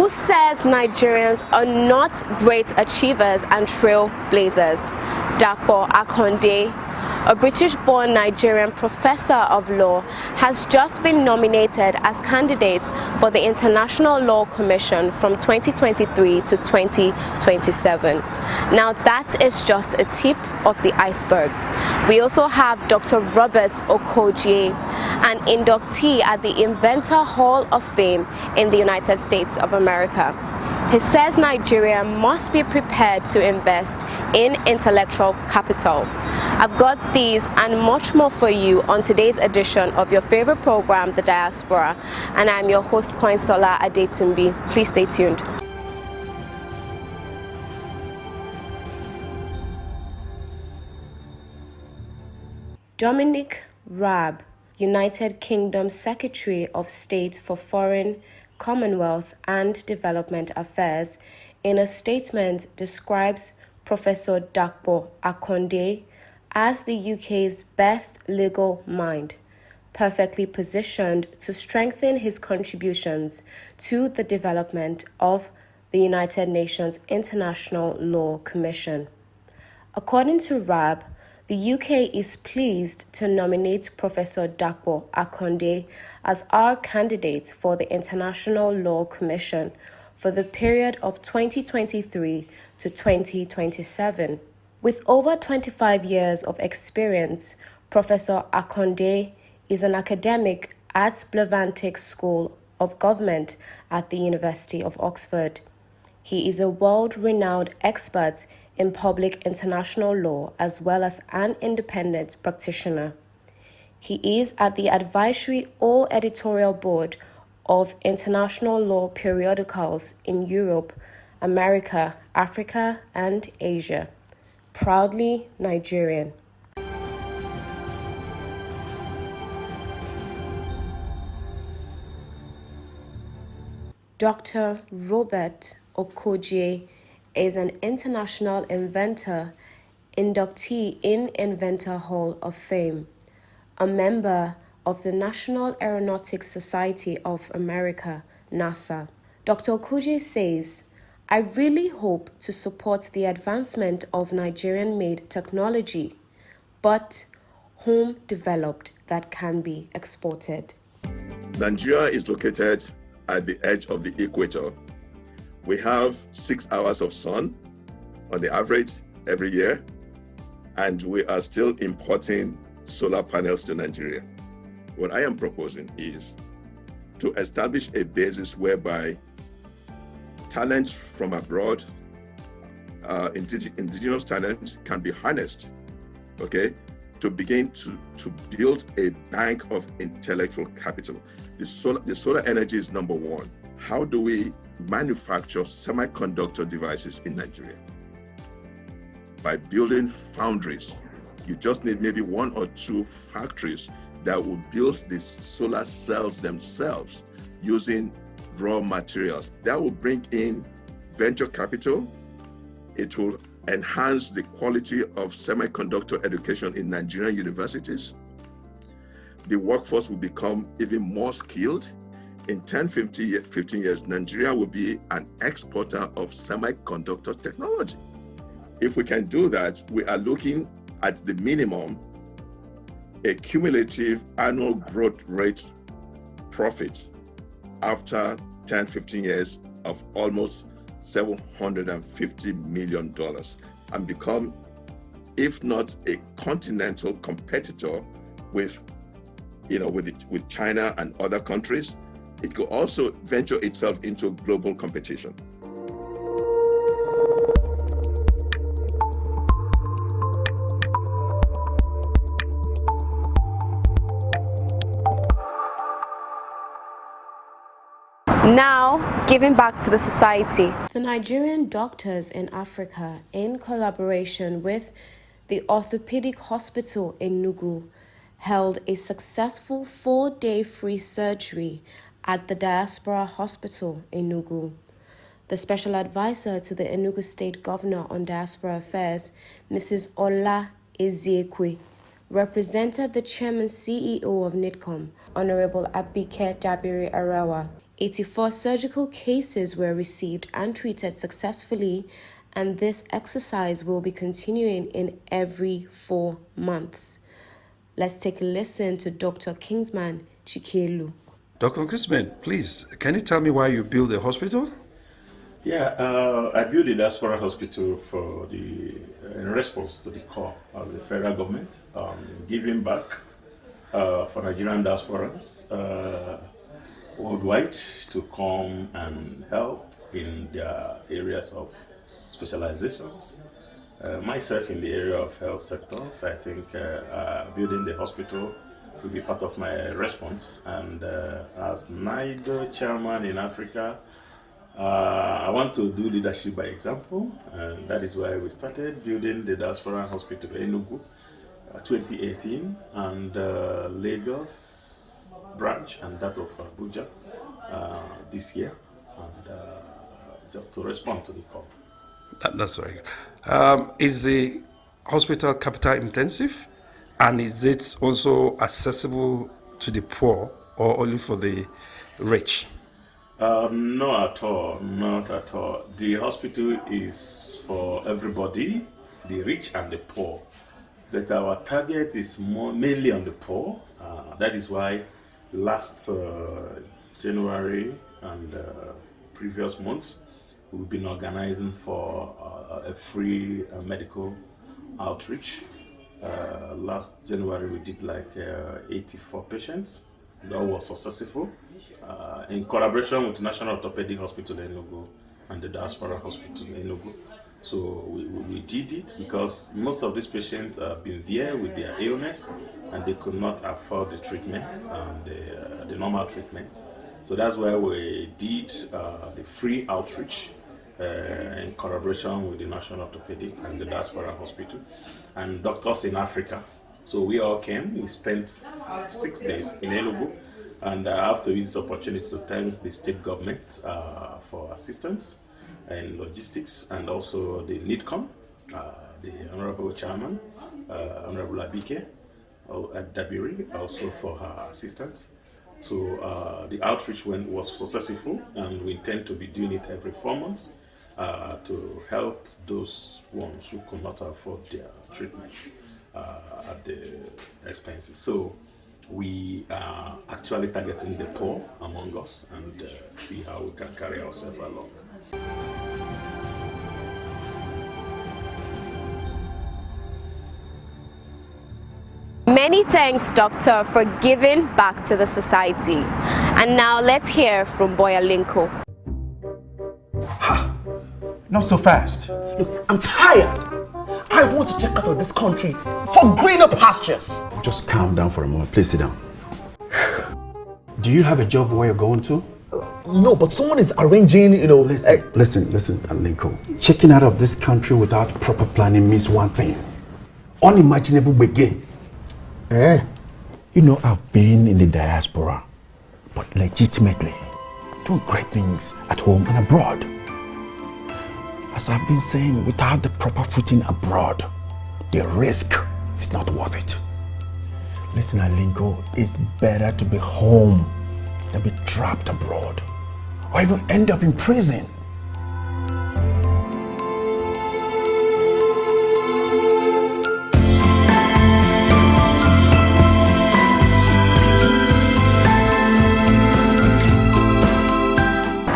Who says Nigerians are not great achievers and trailblazers? Diaspora Akonde, a British-born Nigerian professor of law, has just been nominated as candidate for the International Law Commission from 2023 to 2027. Now that is just a tip of the iceberg. We also have Dr. Robert Okogie, an inductee at the Inventor Hall of Fame in the United States of America. He says Nigeria must be prepared to invest in intellectual capital. I've got these and much more for you on today's edition of your favorite program, The Diaspora, and I'm your host, Koinsola Adetumbi. Please stay tuned. Dominic Raab, United Kingdom Secretary of State for Foreign, Commonwealth and Development Affairs, in a statement describes Professor Diaspora Akonde as the UK's best legal mind, perfectly positioned to strengthen his contributions to the development of the United Nations International Law Commission. According to Raab, the UK is pleased to nominate Professor Diaspora Akonde as our candidate for the International Law Commission for the period of 2023 to 2027. With over 25 years of experience, Professor Akonde is an academic at Blavatnik School of Government at the University of Oxford. He is a world-renowned expert in public international law as well as an independent practitioner. He is at the advisory or editorial board of international law periodicals in Europe, America, Africa, and Asia. Proudly Nigerian. Dr. Robert Okogie is an international inventor, inductee in Inventor Hall of Fame, a member of the National Aeronautics Society of America, NASA. Dr. Okogie says, "I really hope to support the advancement of Nigerian-made technology, but home-developed that can be exported." Nigeria is located at the edge of the equator. We have 6 hours of sun on the average every year, and we are still importing solar panels to Nigeria. What I am proposing is to establish a basis whereby talents from abroad, indigenous talent, can be harnessed, okay, to begin to build a bank of intellectual capital. The solar energy is number one. How do we manufacture semiconductor devices in Nigeria? By building foundries. You just need maybe 1 or 2 factories that will build the solar cells themselves using raw materials. That will bring in venture capital. It will enhance the quality of semiconductor education in Nigerian universities. The workforce will become even more skilled. In 15 years, Nigeria will be an exporter of semiconductor technology. If we can do that, we are looking at the minimum a cumulative annual growth rate profit after 15 years of almost $750 million, and become, if not a continental competitor with China and other countries. It could also venture itself into global competition. Now, giving back to the society. The Nigerian doctors in Africa, in collaboration with the Orthopedic Hospital in Enugu, held a successful 4-day free surgery at the Diaspora Hospital in Enugu. The special advisor to the Enugu State Governor on Diaspora Affairs, Mrs. Ola Eziekwe, represented the Chairman CEO of NIDCOM, Honorable Abike Dabiri Arawa. 84 surgical cases were received and treated successfully, and this exercise will be continuing in every 4 months. Let's take a listen to Dr. Kingsman Chikelu. Dr. Kingsman, please, can you tell me why you built the hospital? Yeah, I built the Diaspora Hospital in response to the call of the federal government, giving back for Nigerian diasporans worldwide to come and help in their areas of specializations. Myself in the area of health sectors, I think building the hospital will be part of my response. And as NIDO chairman in Africa, I want to do leadership by example, and that is why we started building the Diaspora Hospital Enugu 2018, and Lagos branch and that of Abuja this year, and just to respond to the call. That's very good. Is the hospital capital intensive, and is it also accessible to the poor or only for the rich? No, at all, not at all. The hospital is for everybody, the rich and the poor. But our target is mainly on the poor. That is why last January and previous months, we've been organizing for a free medical outreach. Last January, we did like 84 patients. That was successful. In collaboration with the National Orthopedic Hospital Enugu and the Diaspora Hospital Enugu. So we did it because most of these patients have been there with their illness and they could not afford the treatments and the normal treatments. So that's why we did the free outreach in collaboration with the National Orthopedic and the Diaspora Hospital and doctors in Africa. So we all came, we spent 6 days in Enugu. And I have to use this opportunity to thank the state government for assistance in logistics, and also the NIDCOM, the Honorable Chairman, Honorable Abike Dabiri, also for her assistance. So the outreach was successful, and we intend to be doing it every 4 months to help those ones who could not afford their treatment at the expenses. So we are actually targeting the poor among us and see how we can carry ourselves along. Many thanks, Doctor, for giving back to the society. And now let's hear from Boyalinko. Not so fast. Look, I'm tired. I want to check out of this country for greener pastures. Just calm down for a moment. Please sit down. Do you have a job where you're going to? No, but someone is arranging, Listen, Linko. Checking out of this country without proper planning means one thing. Unimaginable begin. You know, I've been in the diaspora, but legitimately doing great things at home and abroad. As I've been saying, without the proper footing abroad, the risk is not worth it. Listen, Alinko, it's better to be home than be trapped abroad, or even end up in prison.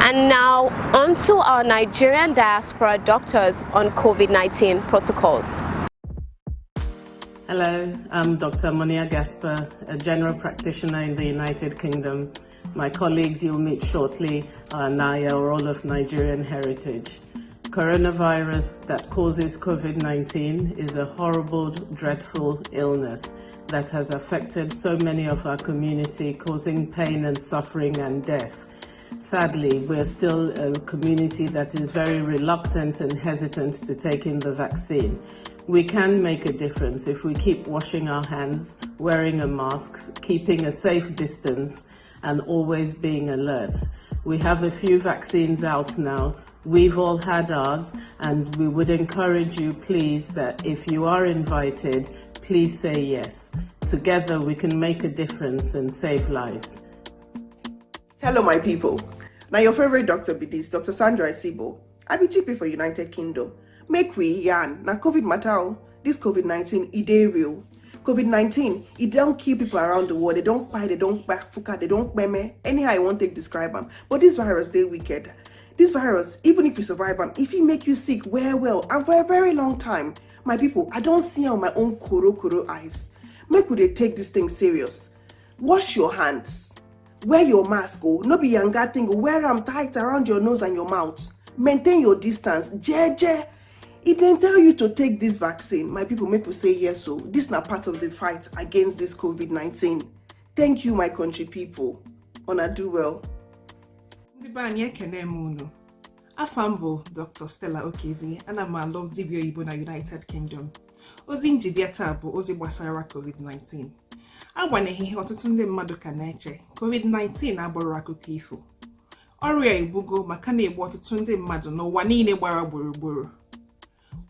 And now, on to our Nigerian diaspora doctors on COVID-19 protocols. Hello, I'm Dr. Monia Gasper, a general practitioner in the United Kingdom. My colleagues you'll meet shortly are Naya, or all of Nigerian heritage. Coronavirus that causes COVID-19 is a horrible, dreadful illness that has affected so many of our community, causing pain and suffering and death. Sadly, we're still a community that is very reluctant and hesitant to take in the vaccine. We can make a difference if we keep washing our hands, wearing a mask, keeping a safe distance, and always being alert. We have a few vaccines out now. We've all had ours, and we would encourage you, please, that if you are invited, please say yes. Together we can make a difference and save lives. Hello, my people. Now, your favorite doctor be this, Dr. Sandra Isibo. I be GP for United Kingdom. Make we yarn. Now, COVID matter. This COVID-19, it dey real. COVID-19, it don't kill people around the world. They don't buy, they don't back fuka, they don't meme. Anyhow, I won't take describe them. But this virus, they wicked. This virus, even if you survive them, if it make you sick, well, and for a very long time, my people, I don't see on my own koro eyes. Make we dey take this thing serious. Wash your hands. Wear your mask, no be younger thing, wear them tight around your nose and your mouth. Maintain your distance, jeje. If they tell you to take this vaccine, my people make we say yes, so this na part of the fight against this COVID-19. Thank you, my country people. Una do well. Afambo Dr. Stella Okezi, and I'm a love dibia Igbo na United Kingdom. Ozi njibiata bụ ozi gbasara COVID-19. Agbanyeghị ọtụtụ ndị mmadụ ka na-eche COVID-19 agbụrụ akụkọ ifo. Ọrịa ebugo maka na-egbu ọtụtụ ndị mmadụ n'ụwa niile gbara gburugburu.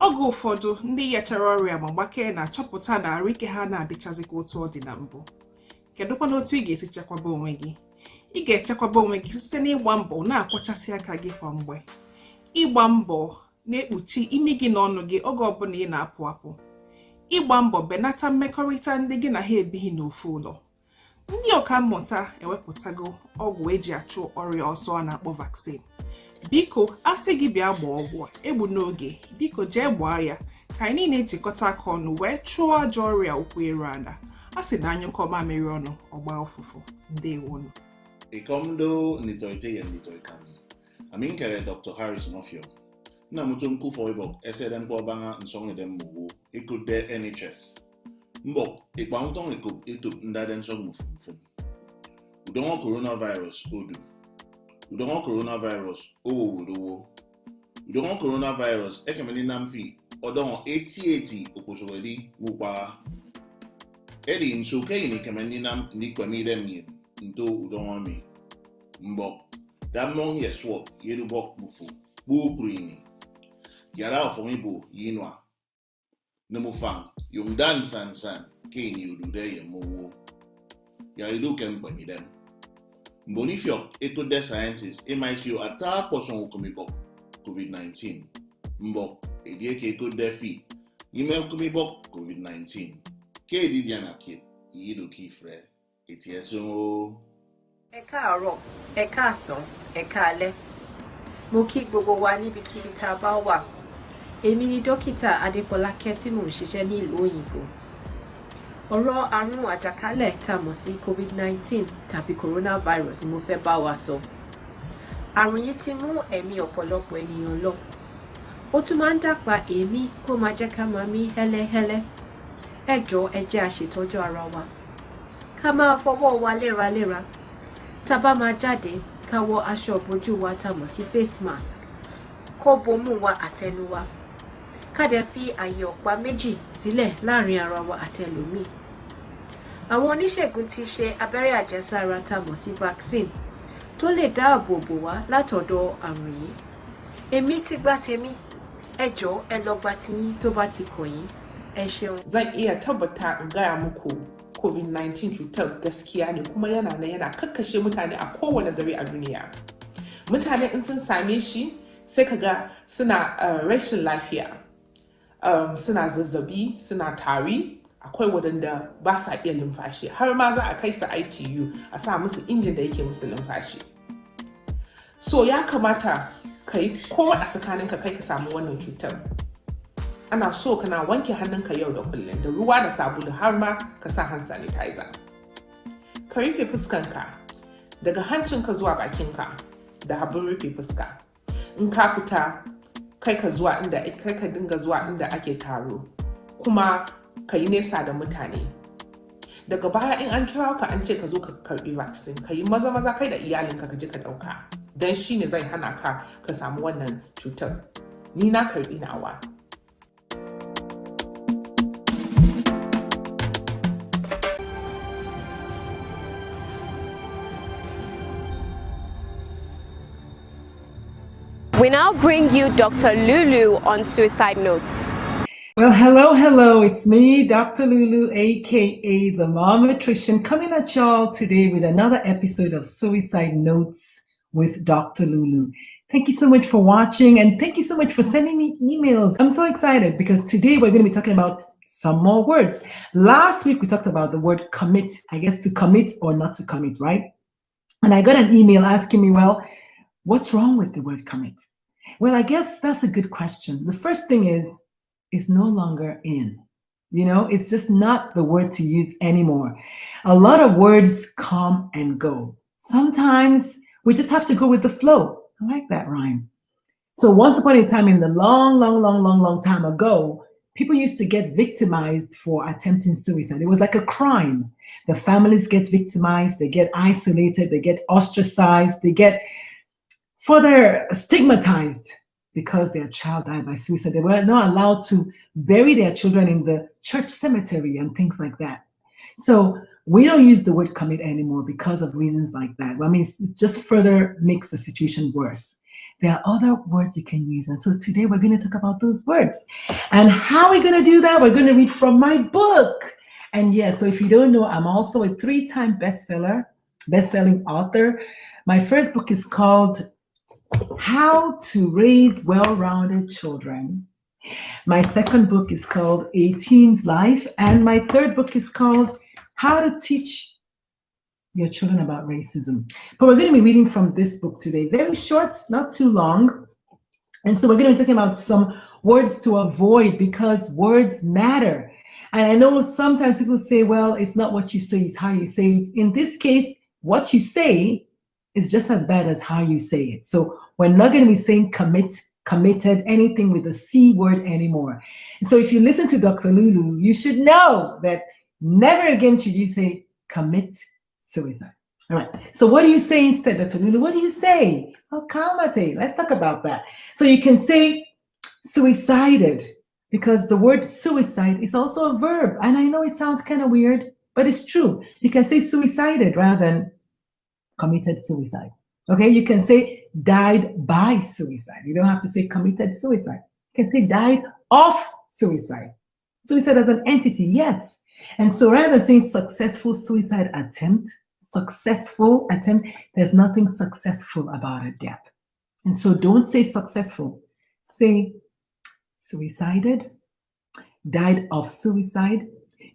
Oge ụfọdụ ndị yachara ọrịa ma gbakee na-achọpụta na ahụike ha na-adịchazịkwa otu ọ dị na mbụ. Kedụkwa n'otu ị ga-esi chekwaba onwe gị? Ị ga-echekwaba onwe gị site n'ịgba mbọ na-akwọchasị aka gị kwa mgbe. Ịgba mbọ na-ekpuchi imi gị na ọnụ gị oge ọbụla ị na-apụ apụ. Ịgba mbọ benata mmekọrịta ndị gị na ha ebighị n'ofu ụlọ. Ndị ọkammụta ewepụtago ọgwụ eji achụ ọrịa ọsọ a na-akpọ vaccine. Biko, asị gị bịa gbaa ọgwụ egbu n'oge, biko jee gbaa ya ka anyị niile jikọta aka ọnụ wee chụọ ajọ ọrịa ụkwụ eru ala. A sị na anyụkọ mamịrị ọnụ ọgba ụfụfụ. Ndewonu. Ikomdo nitoite ya nitoikami. Aminkere Dr. Harrison Ofio. Na mutum kufo ibok eseden bobanga nsonge dem mugu ikude NHS. Mbok ikwautong ikup ndaden song mufumfum. Udongo coronavirus odu. Udongo coronavirus owo. Udongo coronavirus ekemeni namfi odongo 80 okosowedi wukwa. Edi nsoke ni kemeni nam ni kwamire mi nto udongo mi. Mbok damong yeswo yerubok bufu bubrini. Yara ofomibo yinwa. Nemufang yung dan san kini udude yemowo. Yaridu kempa mi dem. Mbonifiok eto de scientists MICO ata poson ukomibok COVID-19. Mbok edieke eto de fi yime ukomibok COVID-19. Ke edidiana ke yido kifre etieso. Ẹ káàárọ̀, ẹ káàsán, ẹ káalẹ́. Mo kí gbogbo wa níbikíbi tá a bá wà. Èmi ni dókítà Adépọlákẹ́ tí mò ń ṣiṣẹ́ ní ìlú òyìnbó. Ọ̀rọ̀ àrùn àjàkálẹ̀ tá a mọ̀ sí COVID-19 tàbí coronavirus ni mo fẹ́ bá wa sọ. Àrùn yìí ti mú ẹ̀mí ọ̀pọ̀lọpọ̀ ènìyàn lọ. Ó tún máa ń dàpá èémí kó máa jẹ́ ká máa mí hẹ́lẹ́hẹ́lẹ́. Ẹ jọ̀ọ́ ẹ jẹ́ a ṣètọ́jú ara wa. Ká máa fọwọ́ wa léraléra. Tá bá máa jáde, ká wọ aṣọ ìbojú wa tá a mọ̀ sí face mask. Kó bomú wa àtẹnu wa. Ká dẹ̀ fi àyè ọ̀pá méjì sílẹ̀ láàrin ara wa àti ẹlòmíì. Àwọn oníṣègùn ti ṣe abẹ́rẹ́ àjẹsára tá a mọ̀ sí vaccine tó lè dáàbò bò wá látọ̀dọ̀ àrùn yìí. Èmi ti gba tèmi. Ẹ jọ̀ọ́ ẹ lọ gba tiyín tó bá ti kàn yín. Ẹ ṣeun. Zan iya tabbata in gaya muku COVID-19 cutar gaskiya ne kuma yana kakkashe mutane a kowane gari a duniya. Mutane in sun same shi sai kaga suna rashin lafiya. Suna zazzabi, suna tari, akwai wadanda ba sa iya numfashi. Har ma za a kai su ITU a sa musu injin da yake musu numfashi. So ya kamata ka yi kowa a tsakaninka kai ka samu wannan cutar. Ana so kana wanke hannunka yau da kullum da ruwa da sabulu har ma ka sa hand sanitizer. Ka rufe fuskanka daga hancinka zuwa bakinka da abin rufe fuska. In ka fita kai ka dinga zuwa inda ake taro kuma ka yi nesa da mutane. Daga baya in an kira ka an ce ka zo ka karbi vaccine, ka yi maza kai da iyalinka ka je ka dauka. Dan shine zai hana ka samu wannan cutar. Ni na karbi nawa. We now bring you Dr. Lulu on suicide notes. Well, hello. It's me, Dr. Lulu, aka the Mom Nutrition, coming at y'all today with another episode of Suicide Notes with Dr. Lulu. Thank you so much for watching, and thank you so much for sending me emails. I'm so excited because today we're going to be talking about some more words. Last week we talked about the word commit, I guess to commit or not to commit, right? And I got an email asking me, well, what's wrong with the word commit? Well, I guess that's a good question. The first thing is, it's no longer in. It's just not the word to use anymore. A lot of words come and go. Sometimes we just have to go with the flow. I like that rhyme. So once upon a time, in the long time ago, people used to get victimized for attempting suicide. It was like a crime. The families get victimized, they get isolated, they get ostracized, they get further stigmatized because their child died by suicide. They were not allowed to bury their children in the church cemetery and things like that. So we don't use the word commit anymore because of reasons like that. I mean, it just further makes the situation worse. There are other words you can use. And so today we're going to talk about those words. And how are we going to do that? We're going to read from my book. And yeah, so if you don't know, I'm also a 3-time best-selling author. My first book is called How to Raise Well-Rounded Children. My second book is called A Teen's Life. And my third book is called How to Teach Your Children About Racism. But we're going to be reading from this book today. Very short, not too long. And so we're going to be talking about some words to avoid because words matter. And I know sometimes people say, well, it's not what you say, it's how you say it. In this case, what you say is just as bad as how you say it. So we're not going to be saying committed, anything with the C word anymore. So if you listen to Dr. Lulu, you should know that never again should you say commit suicide. All right. So what do you say instead, Dr. Lulu? What do you say? Well, calmate. Let's talk about that. So you can say suicided because the word suicide is also a verb. And I know it sounds kind of weird, but it's true. You can say suicided rather than committed suicide. Okay, you can say died by suicide. You don't have to say committed suicide. You can say died of suicide. Suicide as an entity, yes. And so rather than saying successful suicide attempt, there's nothing successful about a death. And so don't say successful. Say suicided, died of suicide,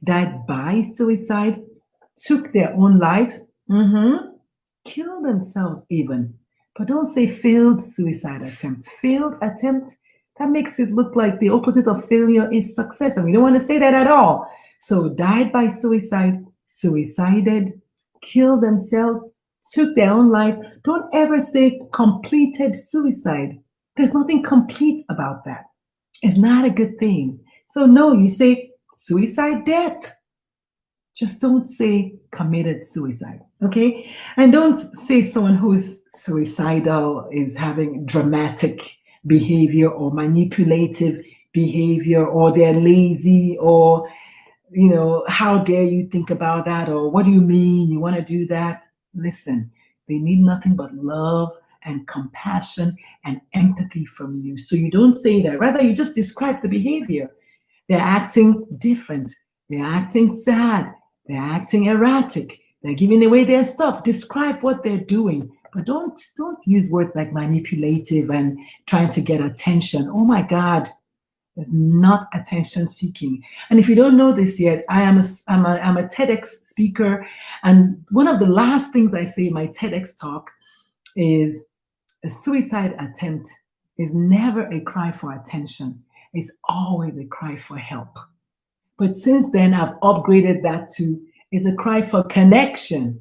died by suicide, took their own life, kill themselves even. But don't say failed suicide attempt. Failed attempt, that makes it look like the opposite of failure is success. And we don't want to say that at all. So died by suicide, suicided, killed themselves, took their own life. Don't ever say completed suicide. There's nothing complete about that. It's not a good thing. So no, you say suicide death. Just don't say committed suicide, okay? And don't say someone who's suicidal is having dramatic behavior or manipulative behavior, or they're lazy, or, how dare you think about that, or what do you mean you want to do that? Listen, they need nothing but love and compassion and empathy from you. So you don't say that. Rather, you just describe the behavior. They're acting different. They're acting sad. They're acting erratic. They're giving away their stuff. Describe what they're doing. But don't use words like manipulative and trying to get attention. Oh my God, it's not attention seeking. And if you don't know this yet, I'm a TEDx speaker. And one of the last things I say in my TEDx talk is a suicide attempt is never a cry for attention. It's always a cry for help. But since then, I've upgraded that to is a cry for connection.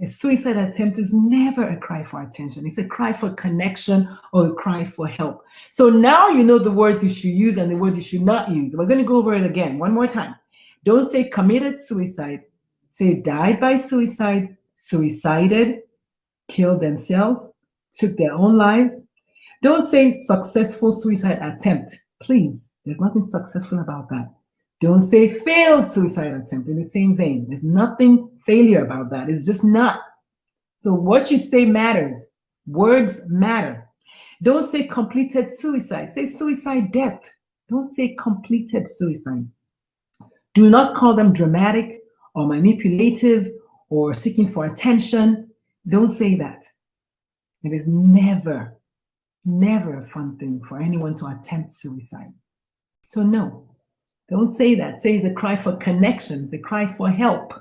A suicide attempt is never a cry for attention. It's a cry for connection or a cry for help. So now you know the words you should use and the words you should not use. We're going to go over it again one more time. Don't say committed suicide. Say died by suicide, suicided, killed themselves, took their own lives. Don't say successful suicide attempt. Please, there's nothing successful about that. Don't say failed suicide attempt in the same vein. There's nothing failure about that. It's just not. So what you say matters. Words matter. Don't say completed suicide. Say suicide death. Don't say completed suicide. Do not call them dramatic or manipulative or seeking for attention. Don't say that. It is never, never a fun thing for anyone to attempt suicide. So no, don't say that. Say it's a cry for connection, it's a cry for help.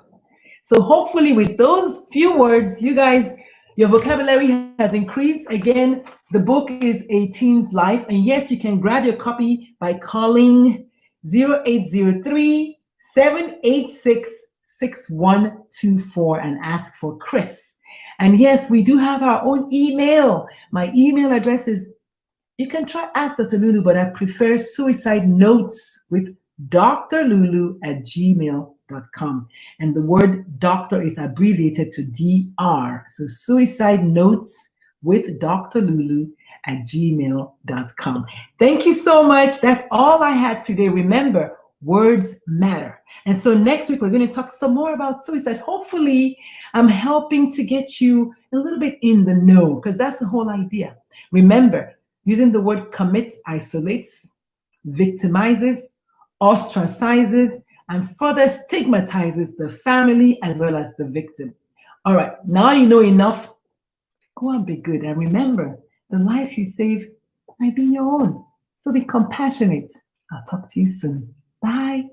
So hopefully with those few words, you guys, your vocabulary has increased. Again, the book is A Teen's Life. And yes, you can grab your copy by calling 0803-786-6124 and ask for Chris. And yes, we do have our own email. My email address is, you can try Ask Dr. Lulu, but I prefer suicide notes with drlulu@gmail.com. And the word doctor is abbreviated to DR. So suicide notes with drlulu@gmail.com. Thank you so much. That's all I had today. Remember, words matter. And so next week, we're going to talk some more about suicide. Hopefully, I'm helping to get you a little bit in the know, because that's the whole idea. Remember, using the word commit isolates, victimizes, ostracizes, and further stigmatizes the family as well as the victim. All right, now you know enough. Go and be good. And remember, the life you save might be your own. So be compassionate. I'll talk to you soon. Bye.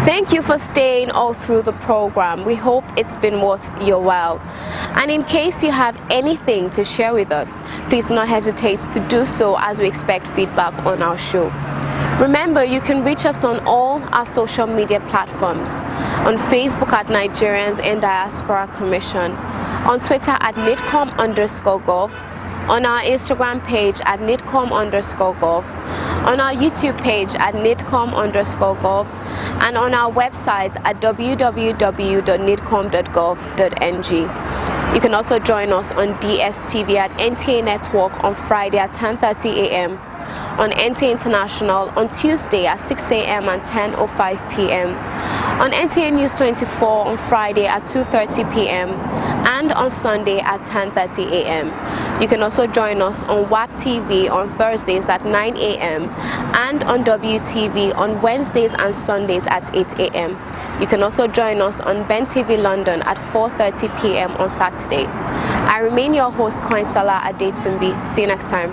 Thank you for staying all through the program. We hope it's been worth your while. And in case you have anything to share with us, please do not hesitate to do so, as we expect feedback on our show. Remember, you can reach us on all our social media platforms. On Facebook at Nigerians in Diaspora Commission, on Twitter at NIDCOM_gov, on our Instagram page at NIDCOM_gov, on our YouTube page at NIDCOM_gov, and on our website at www.nidcom.gov.ng. You can also join us on DSTV at NTA Network on Friday at 10:30 a.m., on NTA International on Tuesday at 6 a.m. and 10:05 p.m., on NTA News 24 on Friday at 2:30 p.m., and on Sunday at 10:30 a.m. You can also join us on WAP TV on Thursdays at 9 a.m. and on WTV on Wednesdays and Sundays at 8 a.m. You can also join us on Ben TV London at 4:30 p.m. on Saturday. I remain your host, Koinsala Adetumbi. See you next time.